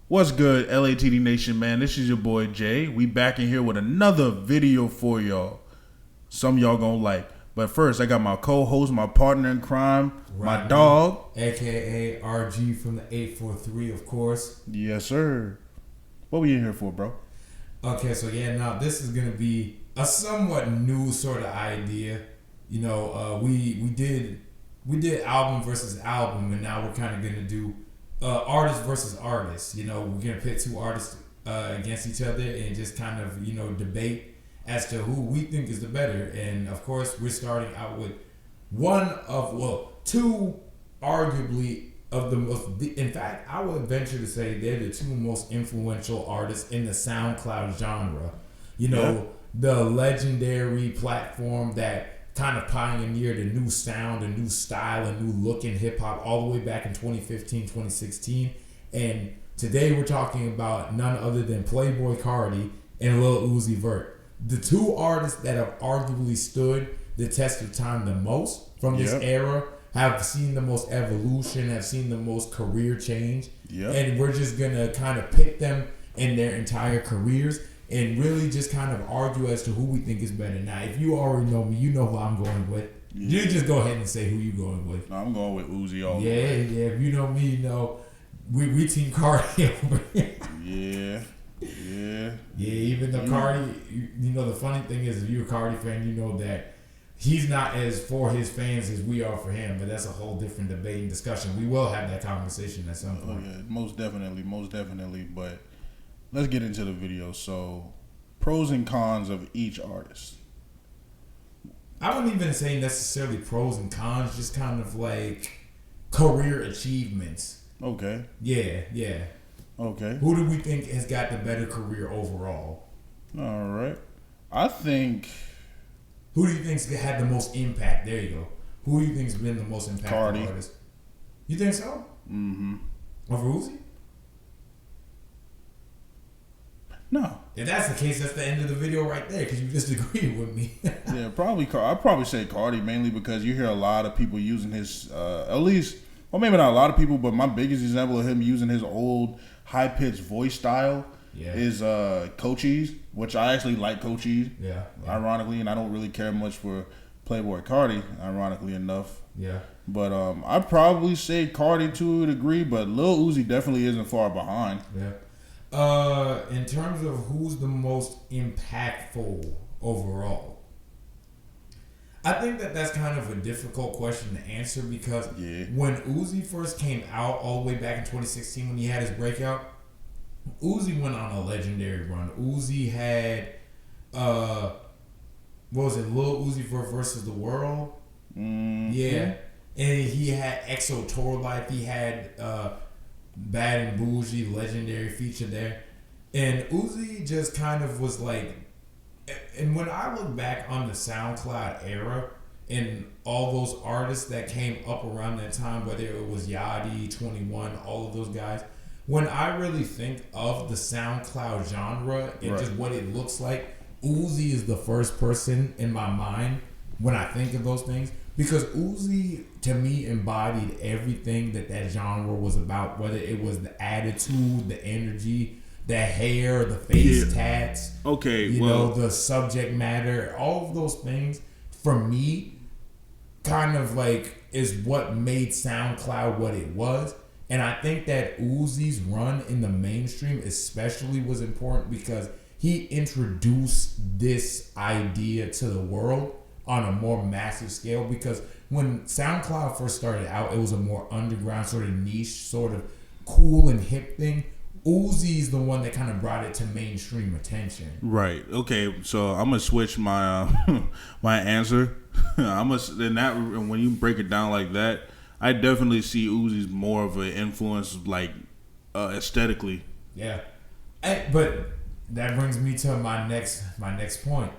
What's good, LATD Nation, man? This is your boy Jay. We back in here with another video for y'all. Some of y'all gonna like. But first, I got my co-host, my partner in crime, my dog. AKA RG from the 843, of course. Yes, sir. What we in here for, bro? Okay, so now this is going to be a somewhat new sort of idea. You know, we did album versus album, and now we're kind of going to do artist versus artist. You know, we're going to pit two artists against each other and just kind of, debate as to who we think is the better. And of course, we're starting out with two arguably of the most, in fact, I would venture to say they're the two most influential artists in the SoundCloud genre. The legendary platform that kind of pioneered a new sound, a new style, a new look in hip hop all the way back in 2015, 2016. And today we're talking about none other than Playboi Carti and Lil Uzi Vert. The two artists that have arguably stood the test of time the most from this era, have seen the most evolution, have seen the most career change. And we're just going to kind of pit them in their entire careers and really just kind of argue as to who we think is better. Now, if you already know me, you know who I'm going with. You just go ahead and say who you going with. No, I'm going with Uzi all the way. Yeah. If you know me, you know we team Carti over here. Yeah, even though Carti, the funny thing is, if you're a Carti fan, you know that he's not as for his fans as we are for him, but that's a whole different debate and discussion. We will have that conversation at some point. Yeah, most definitely. But let's get into the video. So, pros and cons of each artist. I wouldn't even say necessarily pros and cons, just kind of like career achievements. Okay. Yeah. Okay. Who do we think has got the better career overall? All right. I think. Who do you think's had the most impact? There you go. Who do you think's been the most impactful artist? You think so? Mm-hmm. Over Uzi? No. If that's the case, that's the end of the video right there, because you disagreed with me. Yeah, probably. I'd probably say Carti, mainly because you hear a lot of people using his, at least, well, maybe not a lot of people, but my biggest example of him using his old high-pitched voice style is Cochise, which I actually like Cochise, ironically, and I don't really care much for Playboi Carti, ironically enough. Yeah. But I'd probably say Carti to a degree, but Lil Uzi definitely isn't far behind. Yeah. In terms of who's the most impactful overall, I think that's kind of a difficult question to answer because when Uzi first came out all the way back in 2016 when he had his breakout, Uzi went on a legendary run. Uzi had, what was it, Lil Uzi Vert versus the World? Mm-hmm. Yeah. And he had EXO Tour Life. He had Bad and Bougie, legendary feature there. And Uzi just kind of was like, and when I look back on the SoundCloud era and all those artists that came up around that time, whether it was Yachty, 21, all of those guys, when I really think of the SoundCloud genre and just what it looks like, Uzi is the first person in my mind when I think of those things, because Uzi, to me, embodied everything that genre was about, whether it was the attitude, the energy, the hair, the face tats, the subject matter, all of those things, for me, kind of like is what made SoundCloud what it was. And I think that Uzi's run in the mainstream especially was important because he introduced this idea to the world on a more massive scale, because when SoundCloud first started out, it was a more underground, sort of niche, sort of cool and hip thing. Uzi's the one that kind of brought it to mainstream attention. Right. Okay. So I'm gonna switch my my answer. And when you break it down like that, I definitely see Uzi's more of an influence, like aesthetically. Yeah. But that brings me to my next point.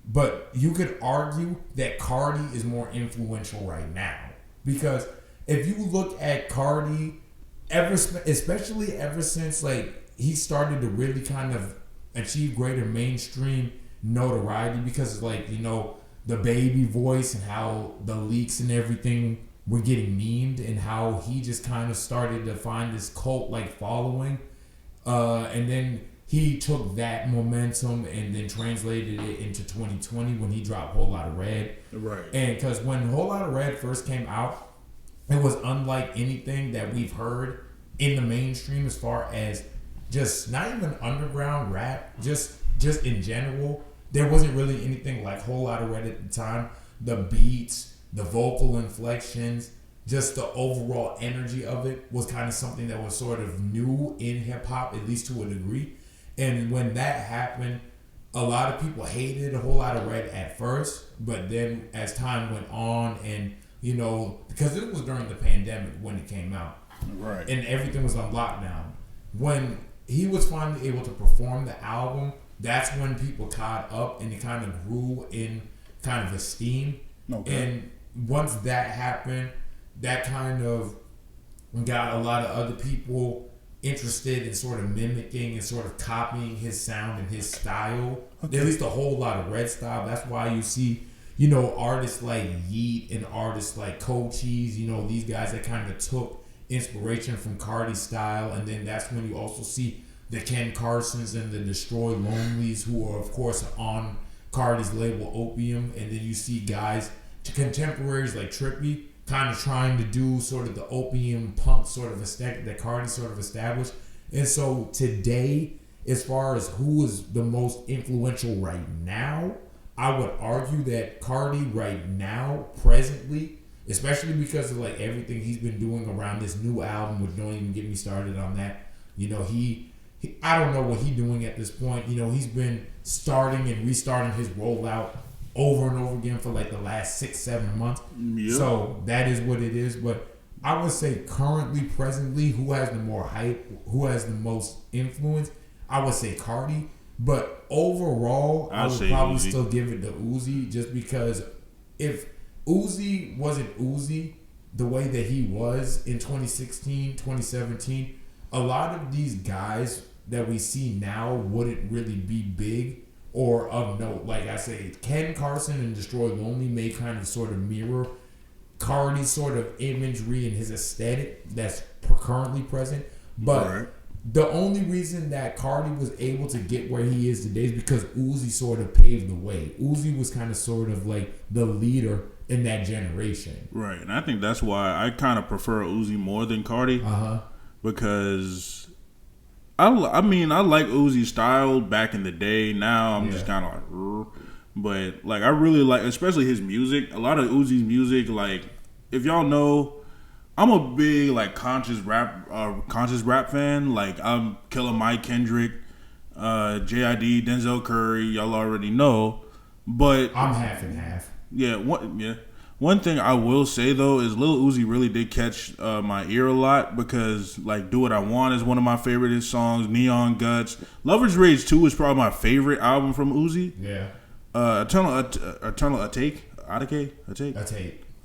But you could argue that Carti is more influential right now, because if you look at Carti, especially ever since like he started to really kind of achieve greater mainstream notoriety, because like the baby voice and how the leaks and everything were getting memed, and how he just kind of started to find this cult like following. And then he took that momentum and then translated it into 2020 when he dropped Whole Lotta Red. Right. And because when Whole Lotta Red first came out, it was unlike anything that we've heard in the mainstream as far as just not even underground rap, just in general. There wasn't really anything like Whole Lotta Red at the time. The beats, the vocal inflections, just the overall energy of it was kind of something that was sort of new in hip hop, at least to a degree. And when that happened, a lot of people hated a Whole Lotta Red at first, but then as time went on, and you know, because it was during the pandemic when it came out, right, and everything was on lockdown. When he was finally able to perform the album, that's when people caught up and it kind of grew in kind of esteem. Okay. And once that happened, that kind of got a lot of other people interested in sort of mimicking and sort of copying his sound and his style. Okay. At least a Whole Lotta Red style. That's why you see, you know, artists like Yeet and artists like Cochise, you know, these guys that kind of took inspiration from Cardi's style. And then that's when you also see the Ken Carsons and the Destroy Lonelys, who are, of course, on Cardi's label Opium. And then you see guys, contemporaries like Trippie, kind of trying to do sort of the opium punk sort of aesthetic that Cardi sort of established. And so today, as far as who is the most influential right now, I would argue that Cardi right now, presently, especially because of like everything he's been doing around this new album, which don't even get me started on that. You know, he I don't know what he's doing at this point. You know, he's been starting and restarting his rollout over and over again for like the last 6-7 months. Yep. So that is what it is. But I would say currently, presently, who has the more hype, who has the most influence, I would say Cardi. But overall, I would probably Uzi. Still give it to Uzi, just because if Uzi wasn't Uzi the way that he was in 2016, 2017, a lot of these guys that we see now wouldn't really be big or of note. Like I say, Ken Carson and Destroy Lonely may kind of sort of mirror Cardi's sort of imagery and his aesthetic that's currently present. But right. The only reason that Cardi was able to get where he is today is because Uzi sort of paved the way. Uzi was kind of sort of like the leader in that generation. Right, and I think that's why I kind of prefer Uzi more than Cardi. Because I mean, I like Uzi's style back in the day. Now I'm just kind of like, but like I really like, especially his music. A lot of Uzi's music, like if y'all know, I'm a big like conscious rap fan. Like I'm Killer Mike, Kendrick, JID, Denzel Curry. Y'all already know, but I'm half and half. One thing I will say though is Lil Uzi really did catch my ear a lot, because like Do What I Want is one of my favorite songs. Neon Guts, Lover's Rage 2 is probably my favorite album from Uzi. Yeah. Eternal Atake.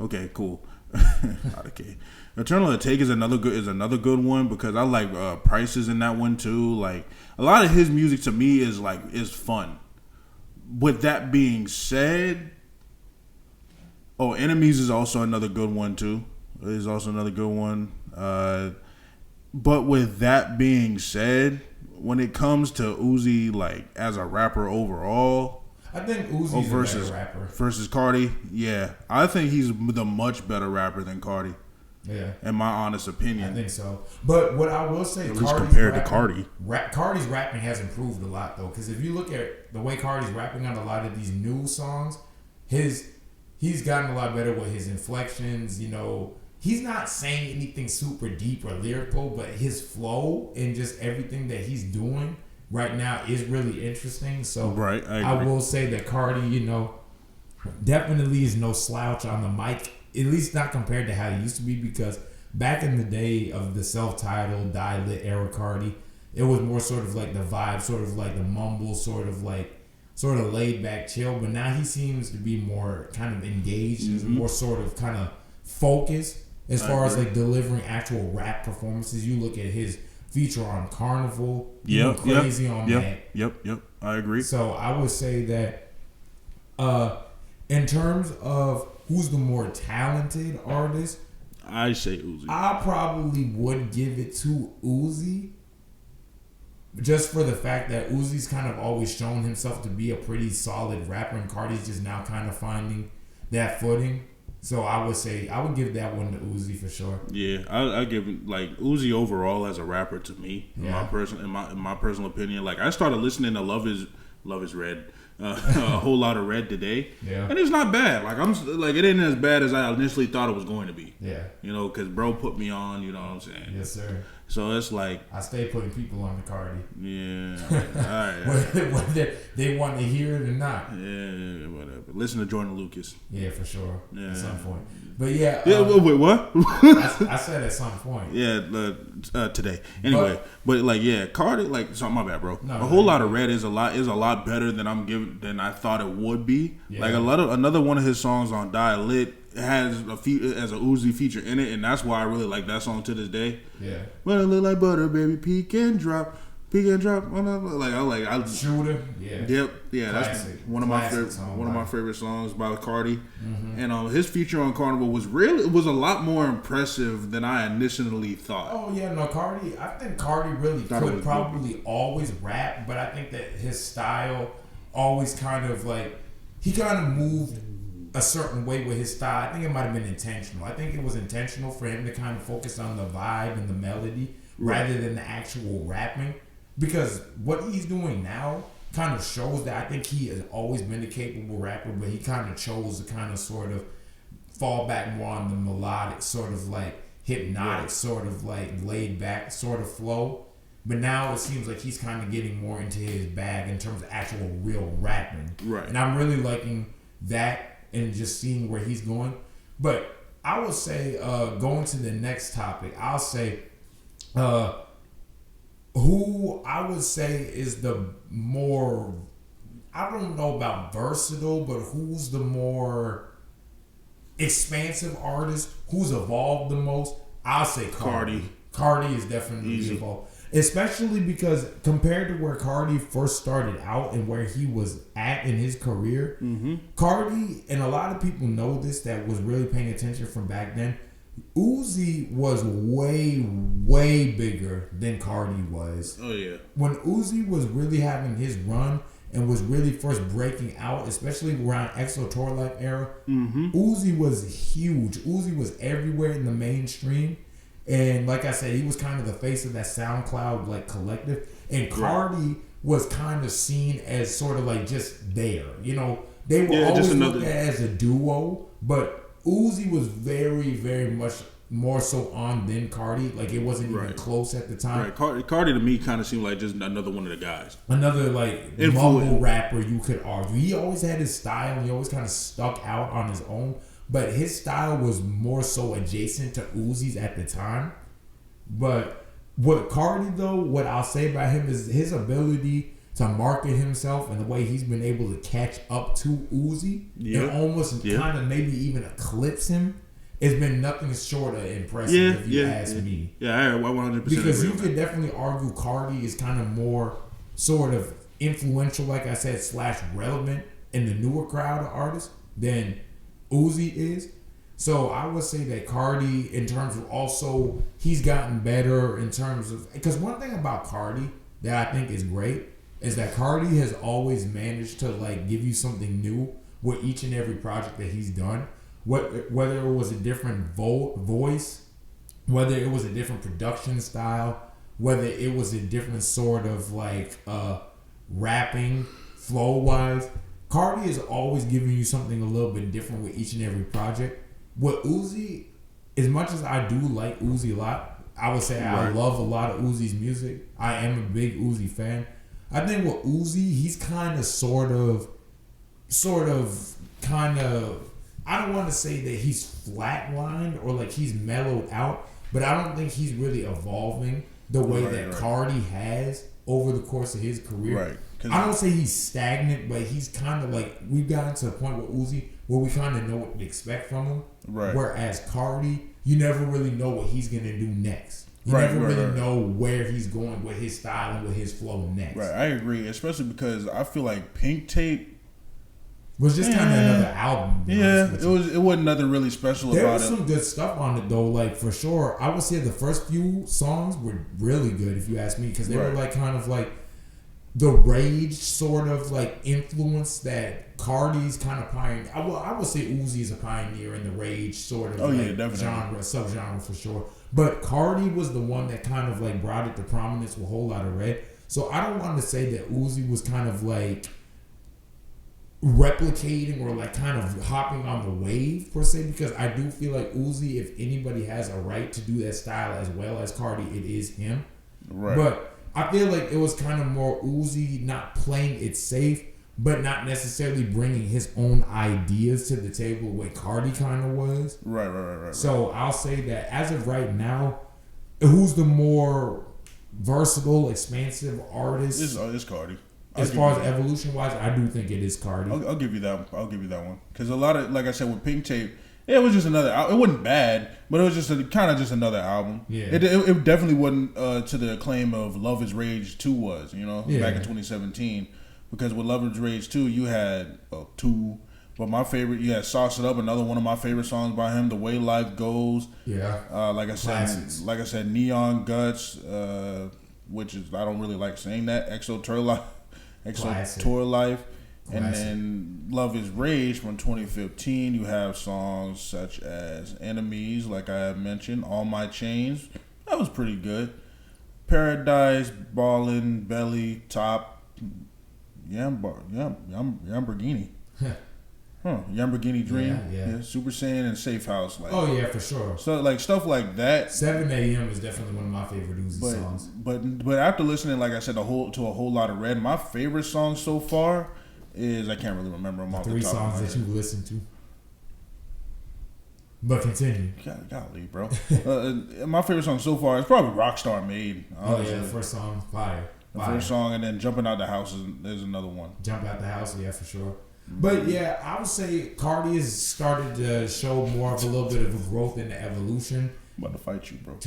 Okay, cool. Atake. Eternal Atake is another good one, because I like Prices in that one too. Like a lot of his music to me is fun. With that being said, Enemies is also another good one too. Is also another good one. But with that being said, when it comes to Uzi, like as a rapper overall, I think Uzi's a better rapper versus Cardi. Yeah, I think he's the much better rapper than Cardi. Yeah, in my honest opinion, I think so. But what I will say, at least compared to Cardi, Cardi's rapping has improved a lot though. Because if you look at the way Cardi's rapping on a lot of these new songs, he's gotten a lot better with his inflections. You know, he's not saying anything super deep or lyrical, but his flow and just everything that he's doing right now is really interesting. So right, I will say that Cardi, you know, definitely is no slouch on the mic, at least not compared to how he used to be, because back in the day of the self-titled Die-Lit era Cardi, it was more sort of like the vibe, sort of like the mumble, sort of laid back chill. But now he seems to be more kind of engaged, and more sort of kind of focused as far as like delivering actual rap performances. You look at his feature on Carnival, crazy on that. Yep, I agree. So I would say that in terms of who's the more talented artist, I say Uzi. I probably would give it to Uzi. just for the fact that Uzi's kind of always shown himself to be a pretty solid rapper, and Cardi's just now kind of finding that footing. So I would give that one to Uzi for sure. Yeah, I give like Uzi overall as a rapper to me, in my personal opinion. Like I started listening to Love Is Red, a whole lot of Red today, and it's not bad. Like it ain't as bad as I initially thought it was going to be. Yeah, you know, because bro put me on. You know what I'm saying? Yes, sir. So it's like I stay putting people on the Cardi. Yeah, all right. Whether they want to hear it or not. Yeah, whatever. Listen to Jordan Lucas. Yeah, for sure. Yeah. At some point. But yeah. Wait, what? I said at some point. Yeah, today. Anyway, but like, yeah, Cardi. Like, sorry, my bad, bro. No, a whole lot of Red is a lot better than I thought it would be. Yeah. Like another one of his songs on Die Lit has a Uzi feature in it, and that's why I really like that song to this day. Yeah. But I look like butter, baby. Peek and drop. I Shooter. Yeah. Yep. Yeah. Classic. That's one of my favorite songs by Cardi. Mm-hmm. And his feature on Carnival was a lot more impressive than I initially thought. Oh yeah, no, Cardi. I think Cardi really could probably always rap, but I think that his style always kind of like he kind of moved a certain way with his style. I think it might have been intentional. I think it was intentional for him to kind of focus on the vibe and the melody rather than the actual rapping. Because what he's doing now kind of shows that I think he has always been a capable rapper, but he kind of chose to kind of sort of fall back more on the melodic, sort of like hypnotic, sort of like laid back sort of flow. But now it seems like he's kind of getting more into his bag in terms of actual real rapping. Right. And I'm really liking that and just seeing where he's going. But I would say, going to the next topic, I'll say, who I would say is the more, I don't know about versatile, but who's the more expansive artist, who's evolved the most, I'll say Cardi. Cardi is definitely evolved. Especially because compared to where Cardi first started out and where he was at in his career, Cardi, and a lot of people know this that was really paying attention from back then, Uzi was way, way bigger than Cardi was. Oh, yeah. When Uzi was really having his run and was really first breaking out, especially around EXO Tour Life era, Uzi was huge. Uzi was everywhere in the mainstream. And like I said, he was kind of the face of that SoundCloud like collective. And Cardi was kind of seen as sort of like just there. You know, they were always looked at as a duo, but Uzi was very, very much more so on than Cardi. Like it wasn't even close at the time. Right. Cardi to me kind of seemed like just another one of the guys. Another like mumble rapper, you could argue. He always had his style. He always kind of stuck out on his own. But his style was more so adjacent to Uzi's at the time. But what Cardi though, what I'll say about him is his ability to market himself and the way he's been able to catch up to Uzi and almost kind of maybe even eclipse him. It's been nothing short of impressive if you ask me. Yeah, I 100% because agree you could definitely argue Cardi is kind of more sort of influential, like I said, / relevant in the newer crowd of artists than Uzi is. So I would say that Cardi, in terms of also, he's gotten better in terms of, because one thing about Cardi that I think is great is that Cardi has always managed to like give you something new with each and every project that he's done. Whether it was a different voice, whether it was a different production style, whether it was a different sort of like rapping flow wise, Cardi is always giving you something a little bit different with each and every project. With Uzi, as much as I do like Uzi a lot, I would say I love a lot of Uzi's music. I am a big Uzi fan. I think with Uzi, he's kind of sort of, I don't want to say that he's flatlined or like he's mellowed out, but I don't think he's really evolving the way that Cardi has over the course of his career. Right. I don't say he's stagnant, but he's kind of like, we've gotten to a point with Uzi where we kind of know what to expect from him. Right. Whereas Cardi, you never really know what he's going to do next. You never really know where he's going with his style and with his flow next. Right, I agree, especially because I feel like Pink Tape was just kind of another album. Yeah, it wasn't nothing really special there about it. There was some good stuff on it though, like for sure. I would say the first few songs were really good, if you ask me, because they were like kind of like the rage sort of like influence that Cardi's kind of pioneer. I would say Uzi is a pioneer in the rage sort of genre, subgenre for sure. But Cardi was the one that kind of like brought it to prominence with a whole lot of red. So I don't want to say that Uzi was kind of like replicating or like kind of hopping on the wave per se, because I do feel like Uzi, if anybody has a right to do that style as well as Cardi, it is him. Right. But I feel like it was kind of more Uzi not playing it safe, but not necessarily bringing his own ideas to the table the way Cardi kind of was. Right. So I'll say that as of right now, who's the more versatile, expansive artist? It's Cardi. As far as evolution wise, I do think it is Cardi. I'll give you that. I'll give you that one, because a lot of, like I said, with Pink Tape, it was just another. It wasn't bad, but it was just kind of just another album. Yeah. It definitely wasn't to the acclaim of Love Is Rage 2 was, back in 2017. Because with Love Is Rage 2, you had 2, but my favorite, you had Sauce It Up, another one of my favorite songs by him, The Way Life Goes. Yeah. Like I said, Neon Guts, which is, I don't really like saying that. Exo Tour Life. And then Love Is Rage from 2015. You have songs such as Enemies, like I have mentioned, All My Chains. That was pretty good. Paradise, Ballin', Belly, Top, Lamborghini. Lamborghini Dream. Yeah. Super Saiyan and Safe House. Like, oh yeah, for sure. So like stuff like that. 7 a.m. is definitely one of my favorite Uzi songs. But after listening, like I said, to a whole lot of Red, my favorite song so far is, I can't really remember them off the top of my head. 3 songs that you listen to. But continue. Golly, bro. My favorite song so far is probably Rockstar Made. Honestly. Oh yeah, the first song, fire. The first song, and then Jumping Out the House is another one. Jump Out the House, yeah, for sure. But yeah, I would say Cardi has started to show more of a little bit of a growth in the evolution. I'm about to fight you, bro.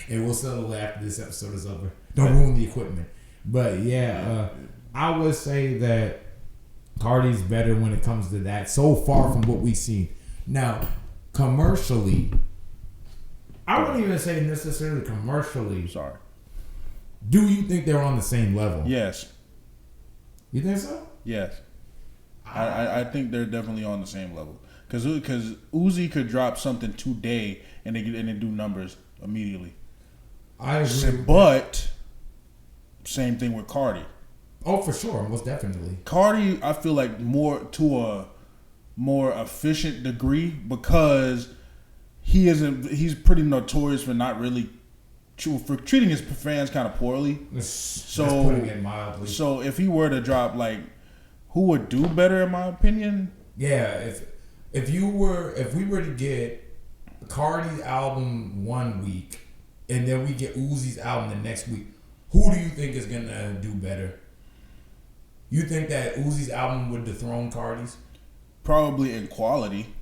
And we'll settle after this episode is over. Don't ruin the equipment. But yeah, I would say that Cardi's better when it comes to that so far from what we've seen. Now, commercially, I wouldn't even say necessarily commercially. Sorry. Do you think they're on the same level? Yes. You think so? Yes. I think they're definitely on the same level. Because Uzi could drop something today and they do numbers immediately. I agree. But same thing with Cardi. Oh, for sure. Most definitely. Cardi, I feel like more efficient degree, because he's pretty notorious for not really for treating his fans kind of poorly. That's putting it mildly. So if he were to drop, like, who would do better in my opinion? Yeah, if we were to get Cardi's album one week and then we get Uzi's album the next week, who do you think is gonna do better? You think that Uzi's album would dethrone Cardi's? Probably in quality.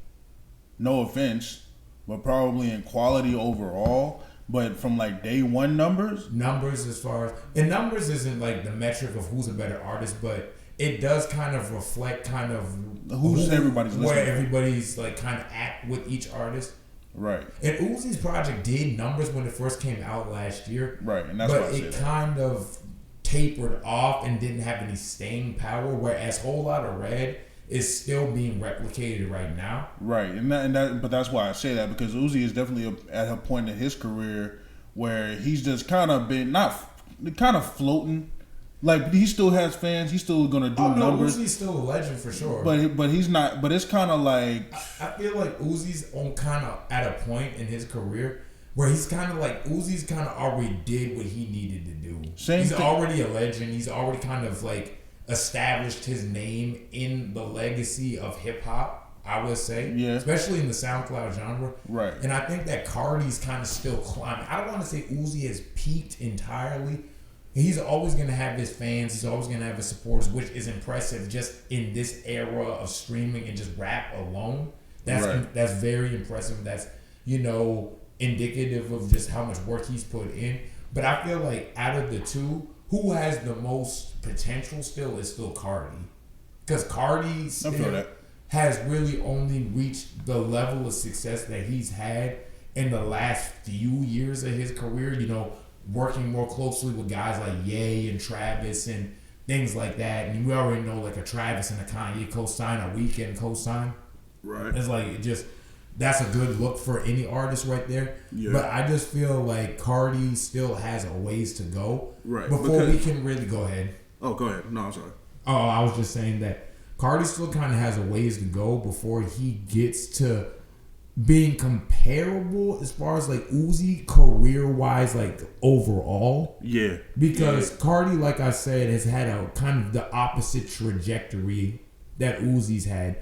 No offense, but probably in quality overall. But from like day one numbers as far as, and numbers isn't like the metric of who's a better artist, but it does kind of reflect kind of everybody's listening, where everybody's like kind of at with each artist. Right. And Uzi's project did numbers when it first came out last year. Right, and that's but why I say it kind of tapered off and didn't have any staying power. Whereas Whole Lotta Red is still being replicated right now. Right, but that's why I say that, because Uzi is definitely at a point in his career where he's just kind of been floating. Like, he still has fans. He's still gonna do numbers. Uzi's still a legend for sure. But he's not. But it's kind of like, I feel like Uzi's on kind of at a point in his career where he's kind of like, Uzi's kind of already did what he needed to do. He's already a legend. He's already kind of like established his name in the legacy of hip hop, I would say. Yeah. Especially in the SoundCloud genre. Right. And I think that Cardi's kind of still climbing. I don't want to say Uzi has peaked entirely. He's always going to have his fans. He's always going to have his supporters, which is impressive just in this era of streaming and just rap alone. That's very impressive. That's, indicative of just how much work he's put in. But I feel like out of the two, who has the most potential still is still Cardi. Because Cardi still has really only reached the level of success that he's had in the last few years of his career. You know, working more closely with guys like Ye and Travis and things like that. And we already know like a Travis and a Kanye co-sign, a Weeknd co-sign. Right. It's like that's a good look for any artist right there. Yeah. But I just feel like Cardi still has a ways to go. Right. Before we can really go ahead. Oh, go ahead. No, I'm sorry. Oh, I was just saying that Cardi still kind of has a ways to go before he gets to being comparable as far as like Uzi career-wise, like overall. Yeah. Because Cardi, like I said, has had a kind of the opposite trajectory that Uzi's had.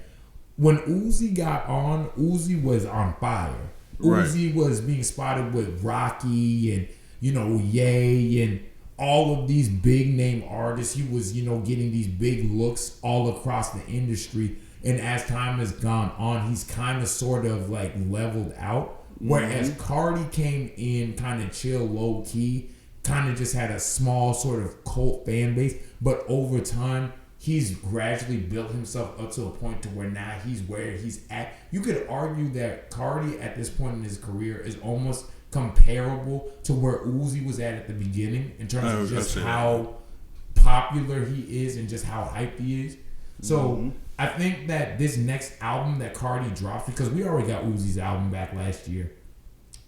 When Uzi got on, Uzi was on fire. Right. Uzi was being spotted with Rocky and, you know, Ye and all of these big name artists. He was, you know, getting these big looks all across the industry. And as time has gone on, he's kind of sort of like leveled out. Whereas Cardi came in kind of chill, low key, kind of just had a small sort of cult fan base. But over time, he's gradually built himself up to a point to where now he's where he's at. You could argue that Cardi at this point in his career is almost comparable to where Uzi was at the beginning in terms of just how popular he is and just how hyped he is. So I think that this next album that Cardi drops, because we already got Uzi's album back last year,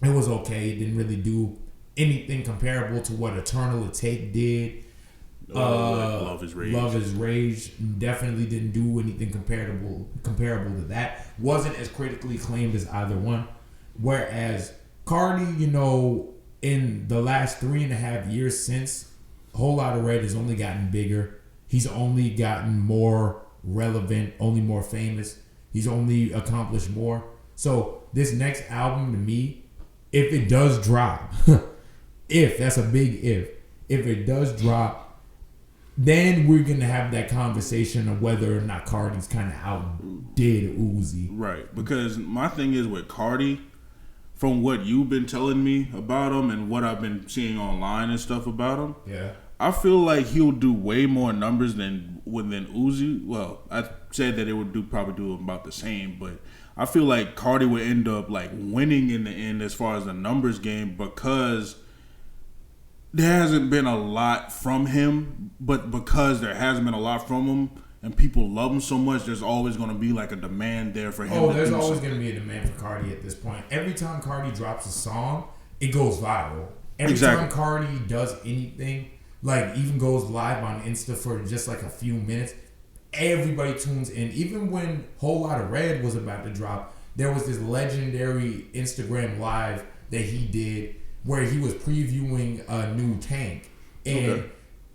it was okay. It didn't really do anything comparable to what Eternal Take did. Love is Rage. Love is Rage definitely didn't do anything comparable to that. Wasn't as critically acclaimed as either one. Whereas Cardi, you know, in the last 3.5 years since Whole Lotta Red has only gotten bigger. He's only gotten more relevant, only more famous. He's only accomplished more. So this next album to me, if it does drop, that's a big if it does drop, then we're going to have that conversation of whether or not Cardi's kind of outdid Uzi. Right. Because my thing is with Cardi, from what you've been telling me about him and what I've been seeing online and stuff about him, yeah, I feel like he'll do way more numbers than Uzi. Well, I said that it would probably do about the same, but I feel like Cardi would end up like winning in the end as far as the numbers game because there hasn't been a lot from him, but because there hasn't been a lot from him and people love him so much, there's always going to be like a demand there for him. Oh, there's always going to be a demand for Cardi at this point. Every time Cardi drops a song, it goes viral. Every time Cardi does anything, like even goes live on Insta for just like a few minutes, everybody tunes in. Even when Whole Lotta Red was about to drop, there was this legendary Instagram live that he did where he was previewing a new Tank. And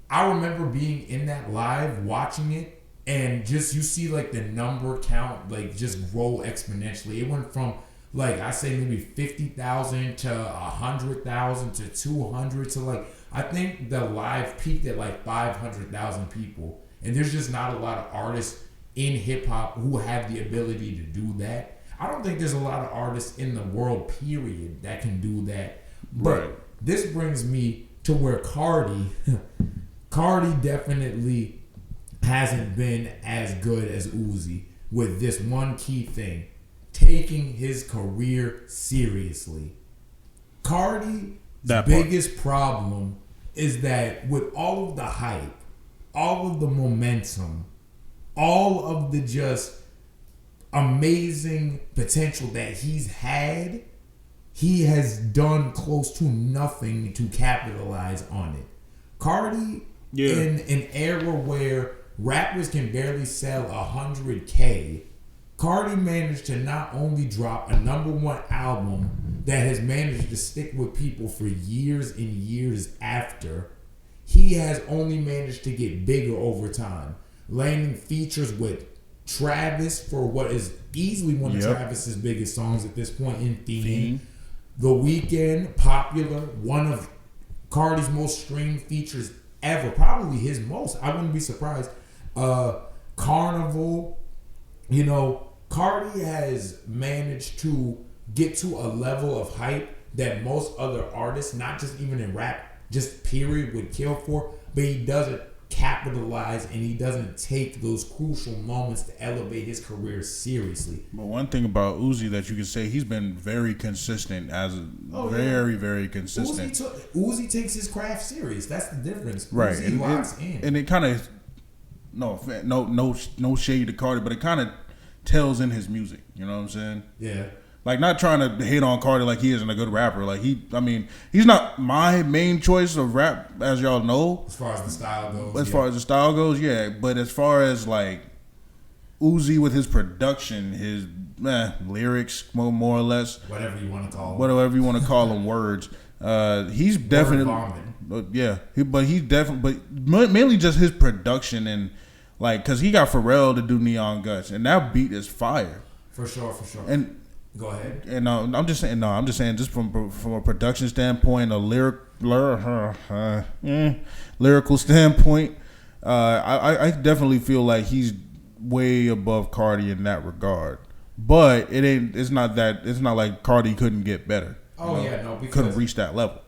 I remember being in that live, watching it, and just you see like the number count like just grow exponentially. It went from like I say maybe 50,000 to 100,000 to 200 to like I think the live peaked at like 500,000 people. And there's just not a lot of artists in hip hop who have the ability to do that. I don't think there's a lot of artists in the world, period, that can do that. But this brings me to where Cardi definitely hasn't been as good as Uzi with this one key thing, taking his career seriously. Cardi's biggest problem is that with all of the hype, all of the momentum, all of the just amazing potential that he's had, he has done close to nothing to capitalize on it. Cardi, in an era where rappers can barely sell 100K, Cardi managed to not only drop a #1 album that has managed to stick with people for years and years after, he has only managed to get bigger over time, landing features with Travis for what is easily one of Travis's biggest songs at this point in Theme. The Weeknd, Popular, one of Cardi's most streamed features ever, probably his most. I wouldn't be surprised. Carnival, you know, Cardi has managed to get to a level of hype that most other artists, not just even in rap, just period, would kill for. But he does it capitalize and he doesn't take those crucial moments to elevate his career seriously. But one thing about Uzi that you can say, he's been very consistent very consistent. Uzi takes his craft serious. That's the difference. Right. Uzi locks in. And it kind of, no shade to Cardi, but it kind of tells in his music. You know what I'm saying? Yeah. Like, not trying to hate on Cardi like he isn't a good rapper. Like, he's not my main choice of rap, as y'all know. As far as the style goes. Yeah. But as far as, like, Uzi with his production, his lyrics, more or less. Whatever you want to call them. Whatever you want to call them, words. He's definitely. But mainly just his production and, like, because he got Pharrell to do Neon Guts. And that beat is fire. For sure. And. Go ahead. And I'm just saying just from a production standpoint, a lyrical standpoint, I definitely feel like he's way above Cardi in that regard. But it's not like Cardi couldn't get better. Because couldn't reach that level.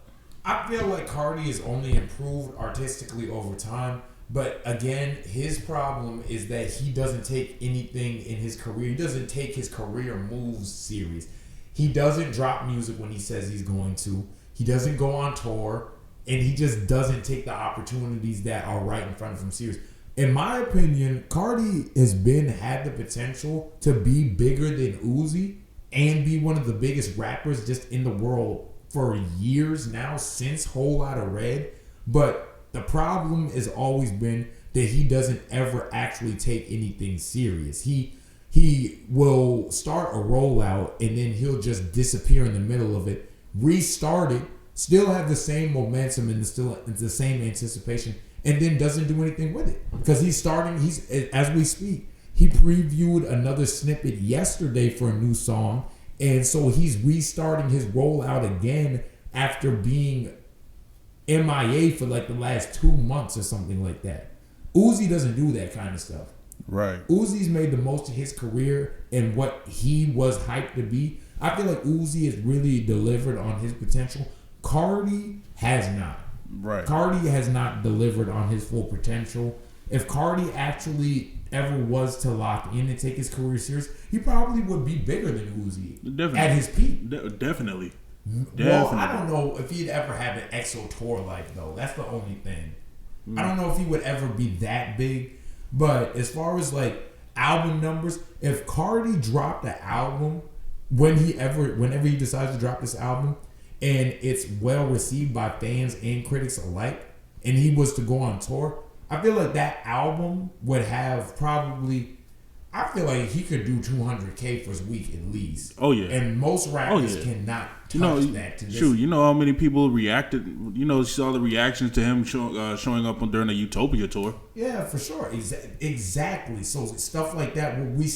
I feel like Cardi has only improved artistically over time. But again, his problem is that he doesn't take anything in his career. He doesn't take his career moves serious. He doesn't drop music when he says he's going to. He doesn't go on tour. And he just doesn't take the opportunities that are right in front of him serious. In my opinion, Cardi had the potential to be bigger than Uzi and be one of the biggest rappers just in the world for years now, since Whole Lotta Red. But the problem has always been that he doesn't ever actually take anything serious. He will start a rollout and then he'll just disappear in the middle of it, restart it, still have the same momentum and the same anticipation, and then doesn't do anything with it. Because as we speak, he previewed another snippet yesterday for a new song, and so he's restarting his rollout again after being MIA for like the last 2 months or something like that. Uzi doesn't do that kind of stuff. Right. Uzi's made the most of his career and what he was hyped to be. I feel like Uzi has really delivered on his potential. Cardi has not. Right. Cardi has not delivered on his full potential. If Cardi actually ever was to lock in and take his career serious, he probably would be bigger than Uzi. Definitely. At his peak. Definitely. Well, I don't know if he'd ever have an EXO tour like though. That's the only thing. I don't know if he would ever be that big. But as far as like album numbers, if Cardi dropped an album whenever he decides to drop this album and it's well received by fans and critics alike, and he was to go on tour, I feel like that album would have probably, I feel like he could do 200K for his week at least. Oh yeah. And most rappers cannot touch that. Shoot, you know how many people reacted? You know, saw the reactions to him showing up during the Utopia tour. Yeah, for sure. Exactly. So stuff like that, where we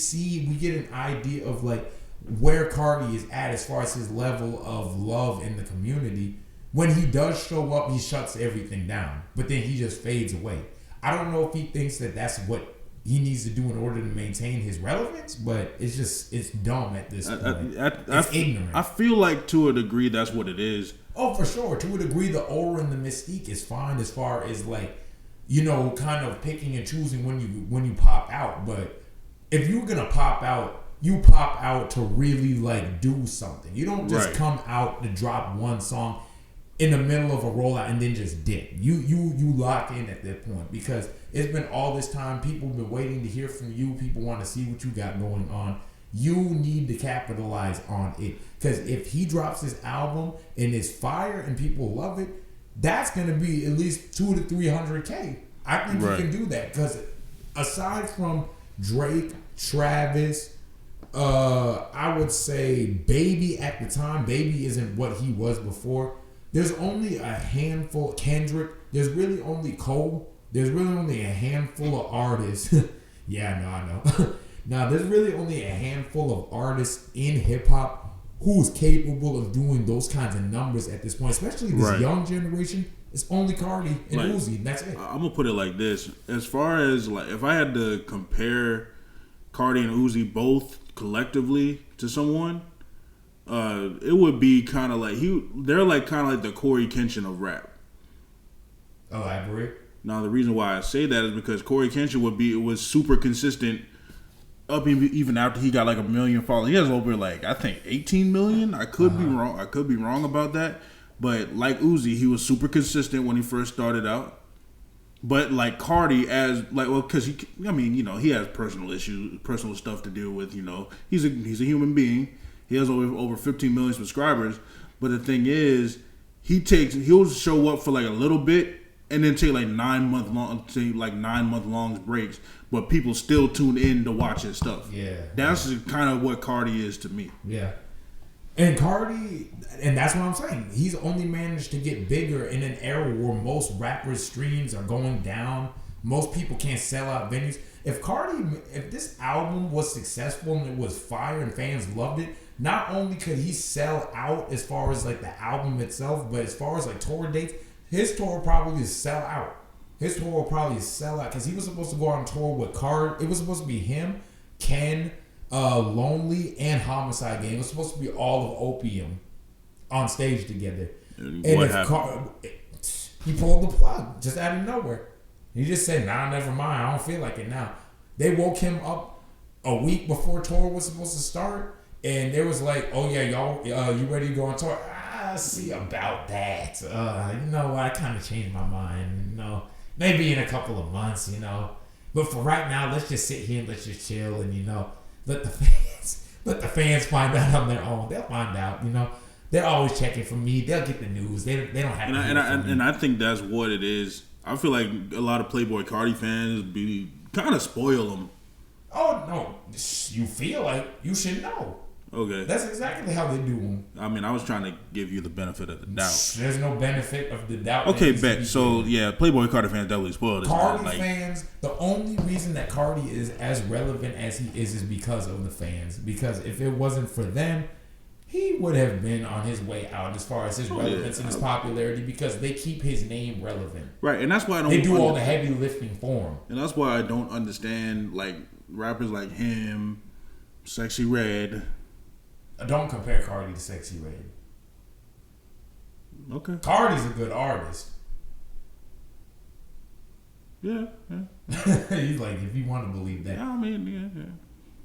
get an idea of like where Cardi is at as far as his level of love in the community. When he does show up, he shuts everything down, but then he just fades away. I don't know if he thinks that that's what he needs to do in order to maintain his relevance, but it's dumb at this point. It's ignorant. I feel like to a degree that's what it is. Oh, for sure. To a degree, the aura and the mystique is fine as far as like, you know, kind of picking and choosing when you pop out. But if you're gonna pop out, you pop out to really like do something. You don't just come out to drop one song in the middle of a rollout and then just dip. You lock in at that point because it's been all this time. People have been waiting to hear from you. People want to see what you got going on. You need to capitalize on it because if he drops his album and it's fire and people love it, that's going to be at least 200 to 300K. I think you can do that because aside from Drake, Travis, I would say Baby at the time. Baby isn't what he was before. There's only a handful. Kendrick. There's really only Cole. There's really only a handful of artists. Yeah, no, I know. Now, there's really only a handful of artists in hip hop who's capable of doing those kinds of numbers at this point, especially this young generation. It's only Cardi and Uzi. That's it. I'm gonna put it like this: as far as like, if I had to compare Cardi and Uzi both collectively to someone, it would be kind of like they're like kind of like the Corey Kenshin of rap. Elaborate. Now the reason why I say that is because Corey Kenshin was super consistent up even after he got like 1 million followers. He has over like I think 18 million. I could be wrong. I could be wrong about that. But like Uzi, he was super consistent when he first started out. But like Cardi, because he has personal issues, personal stuff to deal with. He's a human being. He has over 15 million subscribers. But the thing is, he'll show up for like a little bit and then take like 9 month long breaks. But people still tune in to watch his stuff. Yeah, that's kind of what Cardi is to me. Yeah. And Cardi, and that's what I'm saying. He's only managed to get bigger in an era where most rappers' streams are going down. Most people can't sell out venues. If this album was successful and it was fire and fans loved it, not only could he sell out as far as like the album itself, but as far as like tour dates, his tour probably is sell out. His tour will probably sell out because he was supposed to go on tour with It was supposed to be him, Ken, Lonely, and Homicide Gang. It was supposed to be all of Opium on stage together. And what happened? He pulled the plug just out of nowhere. He just said, "Nah, never mind. I don't feel like it now." They woke him up a week before tour was supposed to start, and they was like, "Oh yeah, y'all, you ready to go on tour?" See about that. You know what? I kind of changed my mind. Maybe in a couple of months. But for right now, let's just sit here and let's just chill and let the fans find out on their own. They'll find out. They're always checking for me. They'll get the news. They don't have to. And I think that's what it is. I feel like a lot of Playboy Cardi fans kind of spoil them. Oh no, you feel like you should know. Okay, that's exactly how they do them. I mean, I was trying to give you the benefit of the doubt. There's no benefit of the doubt. Okay, bet. So yeah, Playboy Cardi fans definitely spoiled this. Cardi fans. The only reason that Cardi is as relevant as he is because of the fans. Because if it wasn't for them, he would have been on his way out as far as his relevance and his popularity because they keep his name relevant. Right, and that's why they do all the heavy lifting for him. And that's why I don't understand like rappers like him, Sexy Red. Don't compare Cardi to Sexy Red. Okay. Cardi's a good artist. Yeah. He's like, if you want to believe that. Yeah, I mean, yeah.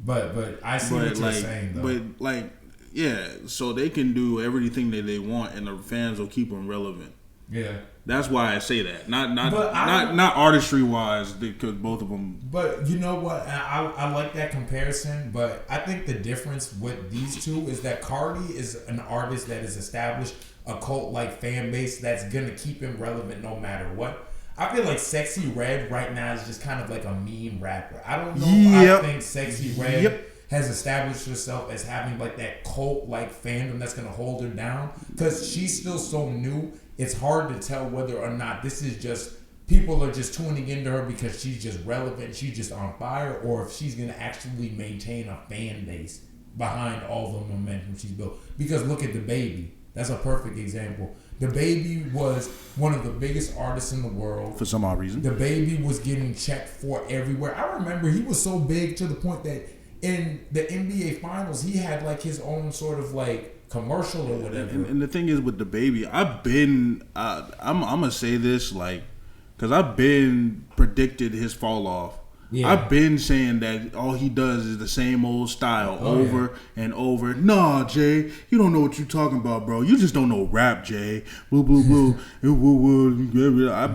But I see what you're saying, though. But, like, yeah, so they can do everything that they want, and the fans will keep them relevant. Yeah. That's why I say that. Not artistry wise, because both of them. But you know what? I like that comparison. But I think the difference with these two is that Cardi is an artist that has established a cult like fan base that's gonna keep him relevant no matter what. I feel like Sexy Red right now is just kind of like a meme rapper. I don't know. Yep. I think Sexy Red has established herself as having like that cult like fandom that's gonna hold her down because she's still so new. It's hard to tell whether or not this is just people are just tuning into her because she's just relevant, she's just on fire, or if she's gonna actually maintain a fan base behind all the momentum she's built. Because look at DaBaby. That's a perfect example. DaBaby was one of the biggest artists in the world. For some odd reason. DaBaby was getting checked for everywhere. I remember he was so big to the point that in the NBA Finals, he had like his own sort of like commercial or whatever. And the thing is with DaBaby, I'm gonna say this like, because I've been predicted his fall off. Yeah. I've been saying that all he does is the same old style over and over. Nah, Jay, you don't know what you're talking about, bro. You just don't know rap, Jay. Woo, woo, woo.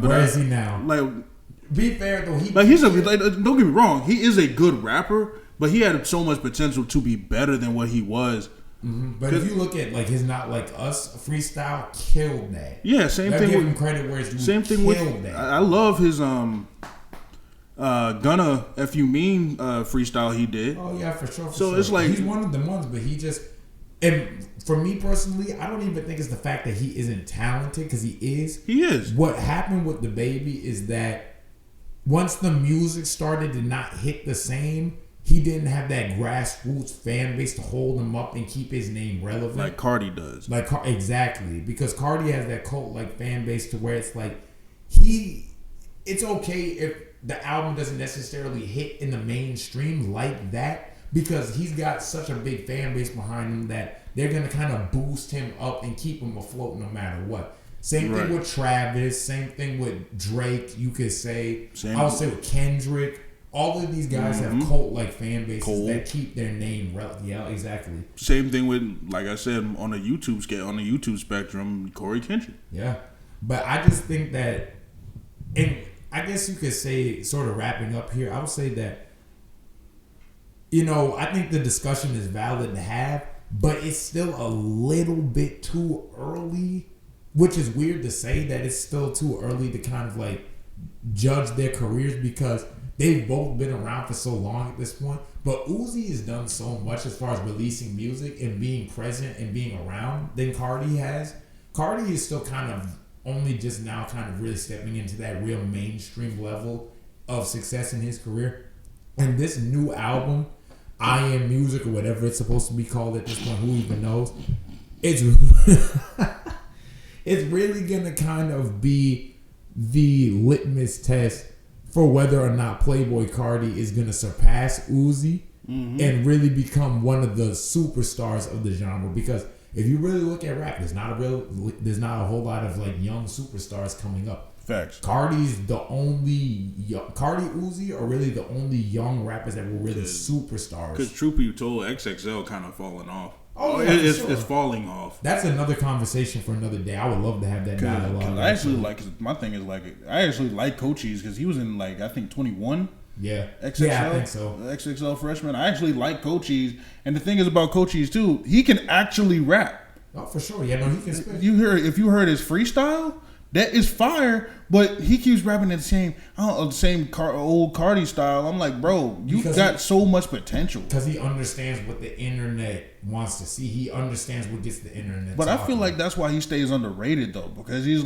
Where is he now? Like, be fair though, don't get me wrong. He is a good rapper, but he had so much potential to be better than what he was. Mm-hmm. But if you look at like his Not Like Us freestyle, killed that. Yeah, same thing. Give him credit where it's due. Same thing with that. I love his Gunna F You Mean freestyle he did. Oh yeah, for sure. So it's like he's one of the ones, but he just, and for me personally, I don't even think it's the fact that he isn't talented because he is. He is. What happened with DaBaby is that once the music started to not hit the same, he didn't have that grassroots fan base to hold him up and keep his name relevant. Like Cardi does. Exactly. Because Cardi has that cult-like fan base to where it's like, it's okay if the album doesn't necessarily hit in the mainstream like that because he's got such a big fan base behind him that they're going to kind of boost him up and keep him afloat no matter what. Same thing with Travis. Same thing with Drake. You could say. I would say with Kendrick. All of these guys have cult-like fan bases that keep their name relevant. Yeah, exactly. Same thing with, like I said, on the YouTube scale, on the YouTube spectrum, Corey Kendrick. Yeah, but I just think that, and I guess you could say, sort of wrapping up here, I would say that, I think the discussion is valid to have, but it's still a little bit too early, which is weird to say that it's still too early to kind of like judge their careers because they've both been around for so long at this point. But Uzi has done so much as far as releasing music and being present and being around than Cardi has. Cardi is still kind of only just now kind of really stepping into that real mainstream level of success in his career. And this new album, I Am Music or whatever it's supposed to be called at this point, who even knows? It's it's really going to kind of be the litmus test for whether or not Playboi Carti is going to surpass Uzi and really become one of the superstars of the genre. Because if you really look at rap, there's not a whole lot of like young superstars coming up. Facts. Cardi, Uzi are really the only young rappers that were really superstars. Because truth be told, XXL kind of falling off. Oh, yeah, it's falling off. That's another conversation for another day. I would love to have that dialogue. Cause I actually my thing is like, I actually like Cochise because he was in like, I think 21. Yeah. XXL, yeah, I think so. XXL freshman. I actually like Cochise. And the thing is about Cochise too, he can actually rap. Oh, for sure. Yeah, no, he can spit. If you heard his freestyle, that is fire, but he keeps rapping the same old Cardi style. I'm like, bro, you got so much potential. Because he understands what the internet wants to see. He understands what gets the internet. But I feel like that's why he stays underrated though, because he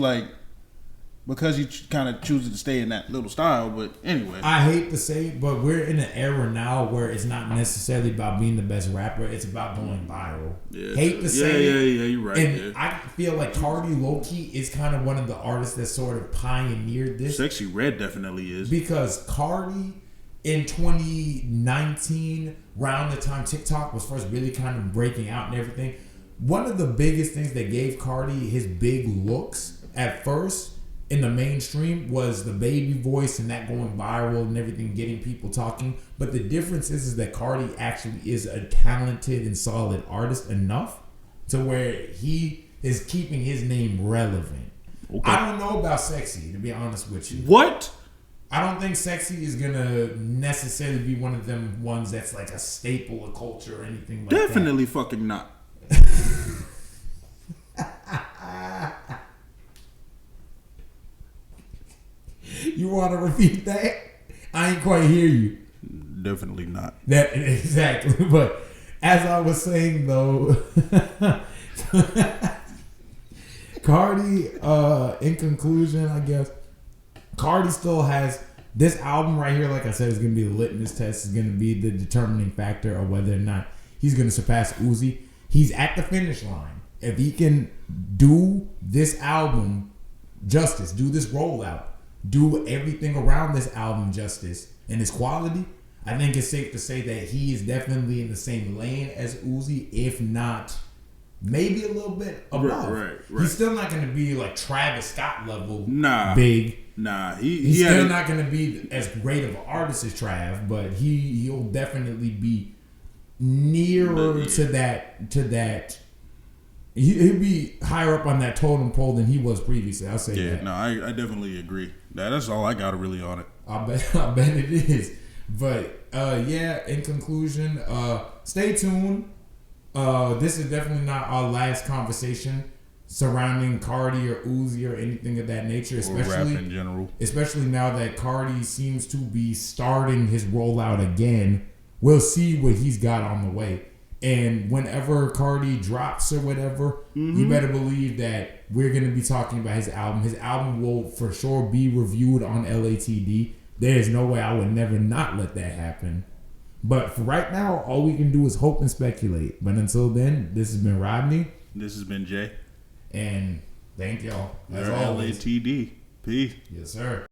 kind of chooses to stay in that little style. But anyway, I hate to say it, but we're in an era now where it's not necessarily about being the best rapper. It's about going viral. Yeah, hate to say it. Yeah, you're right. And I feel like Cardi low-key is kind of one of the artists that sort of pioneered this. Sexy Red definitely is. Because Cardi in 2019, around the time TikTok was first really kind of breaking out and everything, one of the biggest things that gave Cardi his big looks at first in the mainstream was the baby voice and that going viral and everything, getting people talking. But the difference is that Cardi actually is a talented and solid artist enough to where he is keeping his name relevant. Okay. I don't know about Sexy, to be honest with you. What? I don't think Sexy is going to necessarily be one of them ones that's like a staple of culture or anything like Definitely that. Fucking not. You want to repeat that? I ain't quite hear you. Definitely not. That exactly. But as I was saying though, Cardi, in conclusion, I guess, Cardi still has this album right here, like I said, is going to be the litmus test. Is going to be the determining factor of whether or not he's going to surpass Uzi. He's at the finish line. If he can do this album justice, do this rollout, do everything around this album justice and its quality, I think it's safe to say that he is definitely in the same lane as Uzi, if not maybe a little bit above. Right. He's still not going to be like Travis Scott level big. Nah, he's still not going to be as great of an artist as Trav, but he'll definitely be nearer to that. He'll be higher up on that totem pole than he was previously. I'll say that. Yeah, no, I definitely agree. That's all I got really on it. I bet it is. But in conclusion, stay tuned. This is definitely not our last conversation surrounding Cardi or Uzi or anything of that nature, especially or rap in general. Especially now that Cardi seems to be starting his rollout again. We'll see what he's got on the way. And whenever Cardi drops or whatever, you better believe that we're going to be talking about his album. His album will for sure be reviewed on LATD. There's no way I would never not let that happen. But for right now, all we can do is hope and speculate. But until then, this has been Rodney. This has been Jay. And thank y'all. As always. LATD. Peace. Yes, sir.